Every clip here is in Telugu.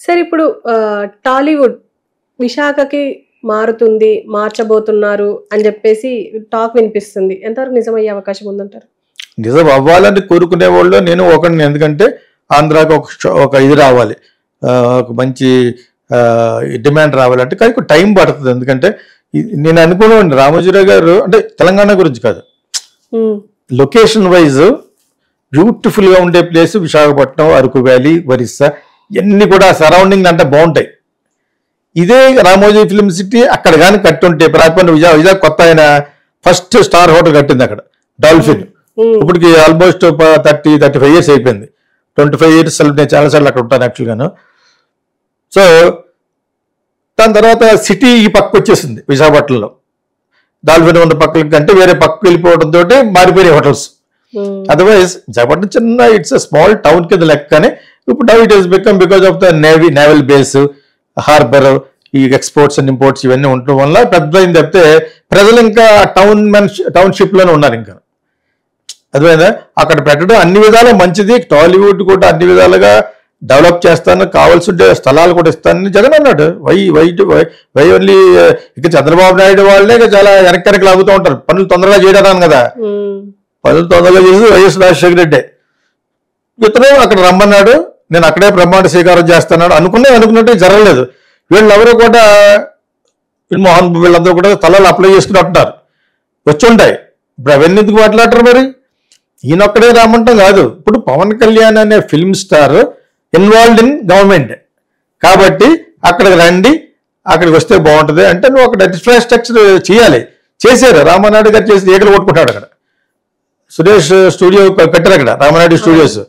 సరే ఇప్పుడు టాలీవుడ్ విశాఖకి మారుతుంది, మార్చబోతున్నారు అని చెప్పేసి టాక్ వినిపిస్తుంది. ఎంతవరకు నిజమయ్యే అవకాశం ఉందంటారు? నిజం అవ్వాలని కోరుకునే వాళ్ళు నేను ఒకడిని. ఎందుకంటే ఆంధ్రాకి ఒక ఇది రావాలి, ఒక మంచి డిమాండ్ రావాలంటే కానీ టైం పడుతుంది. ఎందుకంటే నేను అనుకున్నాను రామోజీరావు గారు అంటే తెలంగాణ గురించి కాదు, లొకేషన్ వైజ్ బ్యూటిఫుల్గా ఉండే ప్లేస్ విశాఖపట్నం, అరకు వ్యాలీ, ఒరిస్సా ఇవన్నీ కూడా సరౌండింగ్ అంటే బాగుంటాయి. ఇదే రామోజీ ఫిల్మ్ సిటీ అక్కడ కానీ కట్టుంటే ప్రాపర్ విజయ్ కొత్త ఆయన ఫస్ట్ స్టార్ హోటల్ కట్టింది అక్కడ, డాల్ఫిన్. ఇప్పటికి ఆల్మోస్ట్ 35 years అయిపోయింది. 25 years నేను చాలాసార్లు అక్కడ ఉంటాను యాక్చువల్గాను. సో దాని తర్వాత సిటీ ఈ పక్క వచ్చేసింది విశాఖపట్నంలో. డాల్ఫిన్ ఉన్న పక్కల కంటే వేరే పక్కకి వెళ్ళిపోవడంతో మారిపోయినాయి హోటల్స్. అదర్వైజ్ విశాఖపట్నం చిన్న ఇట్స్ స్మాల్ టౌన్ కింద లెక్కనే. ఇప్పుడు now it is become because of the naval base, harbour, ఈ ఎక్స్పోర్ట్స్ అండ్ ఇంపోర్ట్స్ ఇవన్నీ ఉండటం వల్ల పెద్ద అయింది. తప్పితే ప్రజలు ఇంకా టౌన్షిప్ లోనే ఉన్నారు. ఇంకా అదేమైందా అక్కడ పెట్టడం అన్ని విధాలా మంచిది. టాలీవుడ్ కూడా అన్ని విధాలుగా డెవలప్ చేస్తాను, కావాల్సి స్థలాలు కూడా ఇస్తానని జగన్ అన్నాడు. వై ఓన్లీ ఇక చంద్రబాబు నాయుడు వాళ్ళే చాలా వెనక్కి లాగుతూ ఉంటారు, పనులు తొందరగా చేయడానికి కదా. పనులు తొందరగా చేసి వైఎస్ రాజశేఖర రెడ్డి ఇతను అక్కడ రమ్మన్నాడు, నేను అక్కడే బ్రహ్మాండ స్వీకారం చేస్తున్నాడు అనుకున్నట్టు జరగలేదు. వీళ్ళెవరూ కూడా మోహన్ వీళ్ళందరూ కూడా స్థలాలు అప్లై చేసుకుని అంటున్నారు, వచ్చి ఉంటాయి. ఇప్పుడు అవన్నీ ఎందుకు మాట్లాడరు? మరి ఈయనొక్కడే రామంటాం కాదు. ఇప్పుడు పవన్ కళ్యాణ్ అనే film star involved in government కాబట్టి అక్కడికి రండి, అక్కడికి వస్తే బాగుంటుంది అంటే నువ్వు అక్కడ ఇన్ఫ్రాస్ట్రక్చర్ చేయాలి. చేశారు, రామానాయుడు గారు చేసి ఏకలు కొట్టుకుంటాడు. అక్కడ సురేష్ స్టూడియో పెట్టారు అక్కడ, రామానాయుడు స్టూడియోస్.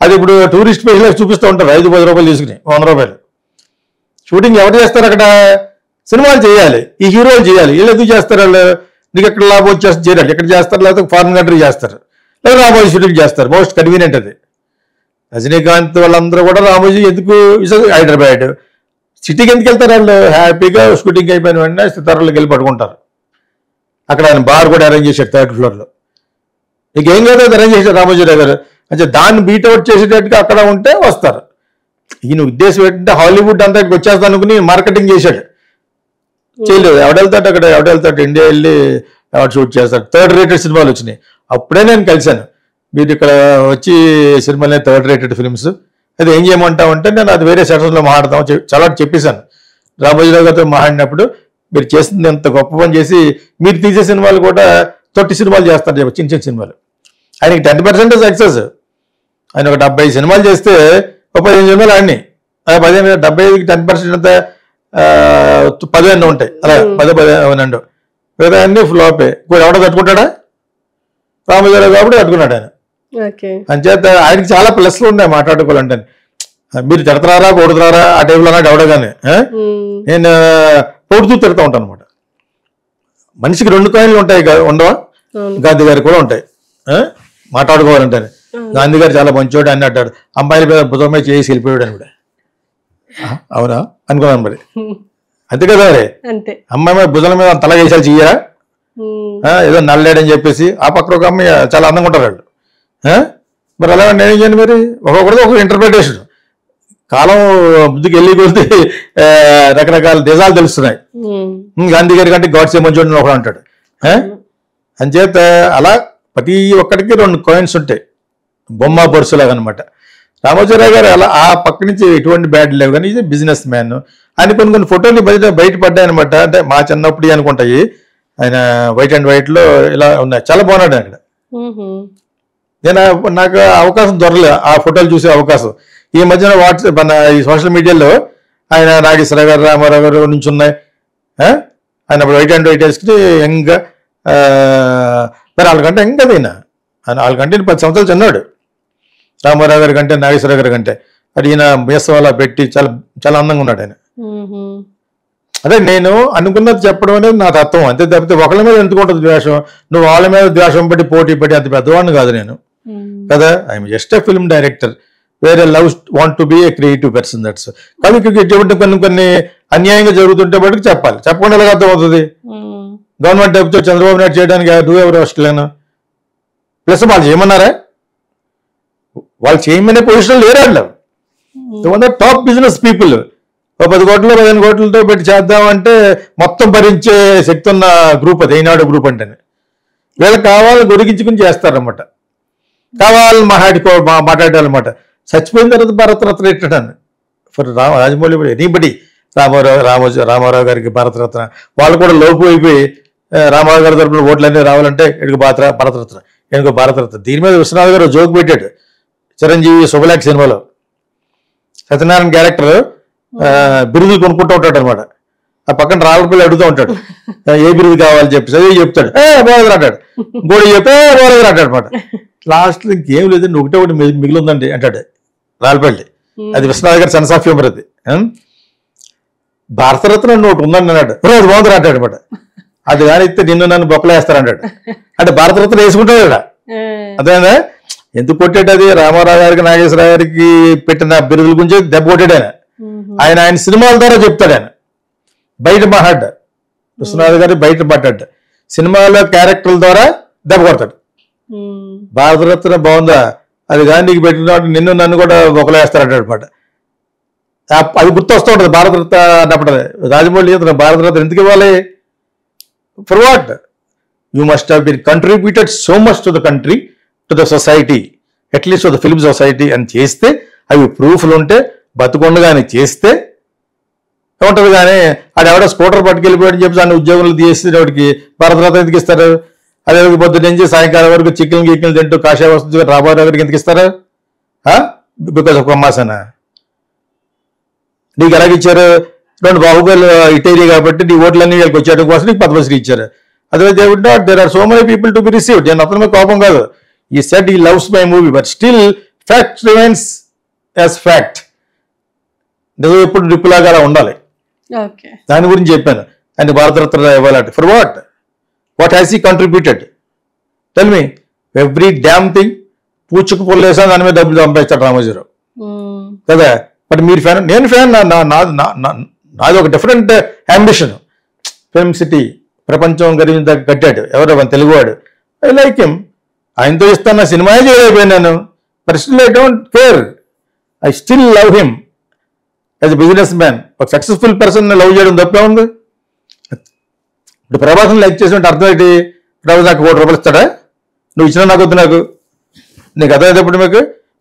అది ఇప్పుడు టూరిస్ట్ ప్లేస్లో చూపిస్తూ ఉంటారు, 5-10 రూపాయలు తీసుకుని 100 రూపాయలు. షూటింగ్ ఎవరు చేస్తారు అక్కడ? సినిమాలు చేయాలి, ఈ హీరోలు చేయాలి. వీళ్ళు ఎందుకు చేస్తారు? వాళ్ళు నీకు ఎక్కడ లాభం వచ్చేసి చేయాలి, ఎక్కడ చేస్తారు, లేకపోతే ఫారిన్ కంట్రీ చేస్తారు, లేదా రామోజీ షూటింగ్ చేస్తారు. మోస్ట్ కన్వీనియంట్ అది. రజనీకాంత్ వాళ్ళందరూ కూడా రామోజీ ఎందుకు హైదరాబాద్ సిటీకి ఎందుకు వెళ్తారు? వాళ్ళు హ్యాపీగా షూటింగ్ అయిపోయిన వెంటనే సితారాలకు వెళ్ళి పడుకుంటారు. అక్కడ ఆయన బార్ కూడా అరేంజ్ చేశారు 3rd floorలో. నీకు ఏం కాదు అది అరేంజ్ చేశారు రామోజీరావు గారు. అంటే దాన్ని బీట్అవుట్ చేసేటట్టుగా అక్కడ ఉంటే వస్తారు. ఈయన ఉద్దేశం ఏంటంటే హాలీవుడ్ అంతా ఇక్కడికి వచ్చేస్తా అనుకుని మార్కెటింగ్ చేశాడు. చేయలేదు. ఎవడెళ్తాడు అక్కడ, ఎవడెళ్తాడు? ఇండియా వెళ్ళి ఎవరు షూట్ చేస్తాడు? 3rd rated సినిమాలు వచ్చినాయి. అప్పుడే నేను కలిశాను, మీరు ఇక్కడ వచ్చి సినిమాలే 3rd rated ఫిల్మ్స్, అది ఏం చేయమంటామంటే నేను అది వేరే సెషన్లో మాట్లాడతాం చాలా చెప్పేశాను. రామోజీరావు గారితో మాట్లాడినప్పుడు మీరు చేసింది ఎంత గొప్ప పని చేసి మీరు తీసే సినిమాలు కూడా 30 సినిమాలు చేస్తారు, చిన్న చిన్న సినిమాలు. ఆయనకి 10% సక్సెస్. ఆయన ఒక 70 సినిమాలు చేస్తే ఒక 15 సినిమాలు ఆడినాయి. 75కి 10% అంతా 10 ఉంటాయి. అలా 10 లేదా అన్ని ఫ్లాపే. ఇప్పుడు ఎవడో కట్టుకుంటాడా? రామోజీరావు కాబట్టి కట్టుకున్నాడు ఆయన. అంచేత ఆయనకి చాలా ప్లస్లు ఉన్నాయి మాట్లాడుకోవాలంటే. మీరు తిడతారా కొడుతున్నారా ఆ టైంలో అన్నాడు ఎవడో కానీ. నేను పొడుతూ తిడతా ఉంటాను అనమాట. మనిషికి 2 కాయిన్లు ఉంటాయి ఉండవా? గాంధీ గారికి కూడా ఉంటాయి. మాట్లాడుకోవాలంటే గాంధీ గారు చాలా మంచోడు అని అంటాడు, అమ్మాయిల మీద భుజం మీద చేసి వెళ్ళిపోయాడు అని కూడా. అవునా అనుకున్నాను. మరి అంతే కదా, మరి అమ్మాయి మీద భుజాల మీద తల వేసాలు చెయ్యరా? ఏదో నల్లేడని చెప్పేసి ఆ పక్కన ఒక అమ్మాయి చాలా అందంగా ఉంటారు వాళ్ళు. మరి అలా నేనేం చేయండి? మరి ఒక్కొక్కరితో ఒక ఇంటర్ప్రిటేషన్. కాలం ముందుకు వెళ్ళి కొద్ది రకరకాల దేశాలు తెలుస్తున్నాయి. గాంధీ గారి కంటే గాడ్సే మంచోడు ఒకడు అంటాడు. అంచేత అలా ప్రతి ఒక్కడికి 2 కాయిన్స్ ఉంటాయి, బొమ్మ పర్సులాగా అనమాట. రామోజీరావు గారు అలా ఆ పక్క నుంచి ఎటువంటి బ్యాడ్ లేవు, కానీ ఇది బిజినెస్ మ్యాన్. ఆయన కొన్ని ఫోటోలు బయటపడ్డాయి అనమాట. అంటే మా చిన్నప్పుడు అనుకుంటాయి. ఆయన వైట్ అండ్ వైట్ లో ఇలా ఉన్నాయి, చాలా బాగున్నాడు అక్కడ. నేను నాకు అవకాశం దొరకలేదు ఆ ఫోటోలు చూసే అవకాశం. ఈ మధ్యన వాట్సాప్ మన ఈ సోషల్ మీడియాలో ఆయన నాగేశ్వరరావు గారు, రామారావు గారు నుంచి ఉన్నాయి. ఆయన వైట్ అండ్ వైట్ వేసుకుని యంగ్గా, మరి వాళ్ళకంటే యంగ్ కదా ఈయన. వాళ్ళకంటే 10 సంవత్సరాలు చిన్నాడు రామారావు గారి కంటే, నాగేశ్వరరావు గారి కంటే. అది ఈయన మీసం అలా పెట్టి చాలా చాలా అందంగా ఉన్నాడు ఆయన. అదే నేను అనుకున్నది చెప్పడం అనేది నా తత్వం. అంతే తప్పితే ఒకళ్ళ మీద ఎందుకు ఉంటుంది ద్వేషం? నువ్వు వాళ్ళ మీద ద్వేషం పట్టి పోటీ పట్టి అంత పెద్దవాడిని కాదు నేను కదా. I'm just a film director, వేరే love want to be a creative person. That's కాబట్టి కొన్ని అన్యాయంగా జరుగుతుంటే బట్టి చెప్పాలి, చెప్పకుండా ఎలాగ అర్థం అవుతుంది? గవర్నమెంట్ చెప్తే చంద్రబాబు నాయుడు చేయడానికి ఎవరు అవసరం? ప్లస్ వాళ్ళు చేయమన్నారా? వాళ్ళు చేయమనే పొజిషన్ లేరు. వాళ్ళు టాప్ బిజినెస్ పీపుల్. 10 కోట్లు 15 కోట్లతో పెట్టి చేద్దామంటే మొత్తం భరించే శక్తి ఉన్న గ్రూప్ అది ఈనాడు గ్రూప్ అంటే. వీళ్ళకి కావాలని గొరిగించుకుని చేస్తారన్నమాట, కావాలని మాట్లాడాలన్నమాట. చచ్చిపోయిన తర్వాత భారతరత్న ఇట్టడాను ఫర్ రాజమౌళి ఎనీబడి. రామారావు గారికి భారతరత్న, వాళ్ళు కూడా లోపు అయిపోయి రామారావు గారి తరపున ఓట్లన్నీ రావాలంటే ఇక్కడికి భారతరత్న, ఎందుకో భారతరత్న. దీని మీద విశ్వనాథ్ గారు జోక్ పెట్టాడు చిరంజీవి శుభలేఖ సినిమాలో. సత్యనారాయణ క్యారెక్టర్ బిరుదులు కొనుక్కుంటూ ఉంటాడు అనమాట. ఆ పక్కన రావులపల్లి అడుగుతూ ఉంటాడు ఏ బిరుదు కావాలని చెప్పి అదే చెప్తాడు, బోరగర్ అంటాడు. ఇంకోటి చెప్తే బోరగర్ అంటాడు అనమాట. లాస్ట్లో ఇంకేం లేదండి ఒకటి మిగిలిందండి అంటాడు రావులపల్లి. అది విశ్వనాథ్ గారి సెన్స్ ఆఫ్ హ్యూమర్. అది భారతరత్న ఒకటి ఉందండి అన్నాడు, రోజు బాగుంది అంటాడు అనమాట. అది కానీ ఇస్తే నిన్ను నన్ను బొక్కలేస్తారంటాడు. అంటే భారతరత్న వేసుకుంటాడు. అదేనా ఎందుకు కొట్టాడు? అది రామారావు గారికి నాగేశ్వరరావు గారికి పెట్టిన బిరుదుల గురించి దెబ్బ కొట్టాడు ఆయన. ఆయన సినిమాల ద్వారా చెప్తాడు. ఆయన బయట మాట్లాడ్డా, విశ్వనాథ్ గారి బయట మాట్లాడ్డా, సినిమాలో క్యారెక్టర్ల ద్వారా దెబ్బ కొడతాడు. భారతరత్న బాగుందా, అది కానీ నీకు పెట్టిన నిన్ను నన్ను కూడా బొక్కలేస్తారంటాడు అనమాట. అది గుర్తొస్తూ ఉంటుంది భారతరత్న అన్నప్పుడు. రాజమౌళి భారతరత్న ఎందుకు ఇవ్వాలి? For what? You must have been contributed so much to the country, to the society, at least to the film society అని చేస్తే, అవి ప్రూఫ్లు ఉంటే బతుకుండగానే చేస్తే ఏముంటుంది. కానీ అది ఎవడో స్కూటర్ పట్టుకెళ్ళిపోయాడని చెప్పి దాన్ని ఉద్యోగులు తీసేవాడికి భారతరత్న ఎందుకు ఇస్తారు? అదే పొద్దున్న నుంచి సాయంకాలం వరకు చికెన్ గిక్కెలు తింటూ కాషాయ వస్తుంది రామారావు గారికి ఎందుకు ఇస్తారా? బికాస్ ఆఫ్ కమ్మాసనా? నీకు ఎలాగిచ్చారు? 2 బాహుబలి ఇటేరియా కాబట్టి నీ ఓట్లన్నీ వీళ్ళకి వచ్చేయడం కోసం నీకు పద్మశ్రీ ఇచ్చారు. అదే దేవుడు there are so many people to be received. నేను అతని మీద కోపం కాదు. He said he loves my movie but still fact remains as fact. నిజం ఎప్పుడు నిప్పులాగా అలా ఉండాలి. దాని గురించి చెప్పాను. ఆయన భారతరత్న ఇవ్వాలంటే for what? What has he contributed? Tell me. Every damn thing. పూచుకు పొల్లేసాను దాని మీద డబ్బులు పంపిస్తాడు రామోజీరావు కదా. బట్ మీరు ఫ్యాన్, నేను ఫ్యాన్. నాది ఒక డిఫరెంట్ అంబిషన్. ఫిల్మ్ సిటీ ప్రపంచం గరిగిన కట్టాడు ఎవరో మన తెలుగువాడు. I like him. ఆయనతో ఇస్తాను నా సినిమాయే చేయలేకపోయినాను. But still I don't care. I still love him as a businessman. ఒక సక్సెస్ఫుల్ పర్సన్ లవ్ చేయడం తప్పే ఉంది. ఇప్పుడు ప్రభాసం లైక్ చేసినట్టు అర్థం ఏంటి? ప్రభాస్ నాకు 1 కోటి రూపాయలు ఇస్తాడా? నువ్వు ఇచ్చినా నాకు వద్దు, నాకు నీకు అర్థమైనప్పుడు మీకు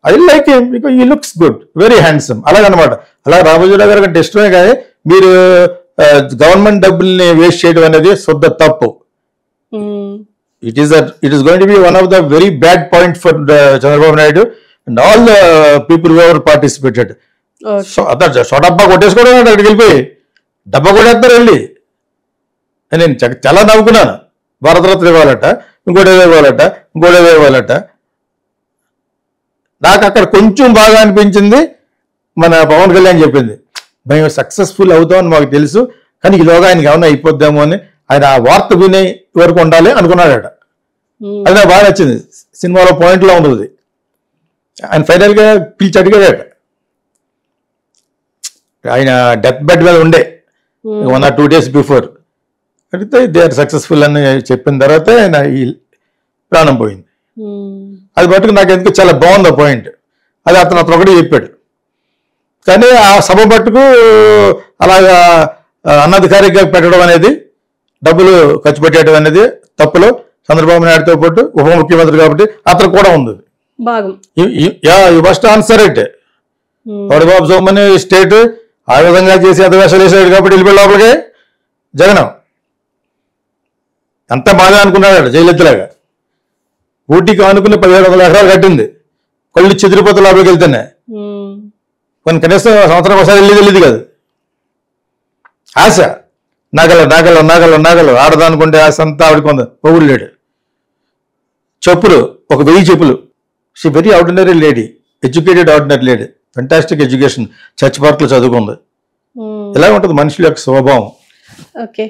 I like him because he looks good, very handsome. అలాగనమాట. అలా రామోజీరావు గారు అంటే ఇష్టమే. కానీ మీరు గవర్నమెంట్ డబ్బుల్ని వేస్ట్ చేయడం అనేది శుద్ధ తప్పు. It is going to be one of the very bad point for Chandrababu Naidu and all the people who ever participated. So డబ్బా కొట్టేసుకోవడం అక్కడికి వెళ్ళిపోయి డబ్బా కొట్టేస్తారు వెళ్ళి. నేను చాలా నవ్వుకున్నాను. భారతరత్న ఇవ్వాలట, ఇంకోటి ఇవ్వాలట, ఇంకోటి ఇవ్వాలట. నాకు అక్కడ కొంచెం బాగా అనిపించింది మన పవన్ కళ్యాణ్ చెప్పింది, మేము సక్సెస్ఫుల్ అవుతామని మాకు తెలుసు, కానీ ఈలోగా ఆయనకి ఏమన్నా అయిపోద్దాము అని ఆయన ఆ వార్త వినే వరకు ఉండాలి అనుకున్నాడట. అది నాకు బాగా నచ్చింది. సినిమాలో పాయింట్లో ఉండదు. ఆయన ఫైనల్గా పిలిచి అడిగాడట. ఆయన డెత్ బెడ్ మీద ఉండే 1 or 2 days బిఫోర్. అడిగితే దే ఆర్ సక్సెస్ఫుల్ అని చెప్పిన తర్వాత ఆయన ఈ ప్రాణం పోయింది. అది బట్టుకు నాకు ఎందుకు చాలా బాగుంది ఆ పాయింట్. అది అతను ఒకటి చెప్పాడు. కానీ ఆ సభ పట్టుకు అలాగా అనధికారిగా పెట్టడం అనేది, డబ్బులు ఖర్చు పెట్టడం అనేది తప్పులో చంద్రబాబు నాయుడుతో పాటు ఉప ముఖ్యమంత్రి కాబట్టి అతను కూడా ఉంది. You must answer it. Babu Somany state ఆ విధంగా చేసి అధివేశాలు వేసాడు కాబట్టి వెళ్ళిపోయి లోపలికి జగనం అంతా బాగా అనుకున్నాడు. జయలలితలాగా ఊటీకి అనుకుని 1700 ఎకరాలు కట్టింది. కళ్ళు చెదిరిపోతే లోపలికి వెళ్తేనే కొన్ని కనీసం సంవత్సరం ఒకసారి వెళ్ళేది కాదు. ఆశ నాగలు ఆడదానుకుంటే ఆశ అంతా ఆవిడకి ఉంది. పొగుడు లేడు. చెప్పులు 1000 చెప్పులు. She very ordinary lady, educated ordinary lady, fantastic education, church పార్క్లో చదువుకుంది. ఇలా ఉంటుంది మనుషుల యొక్క స్వభావం. ఓకే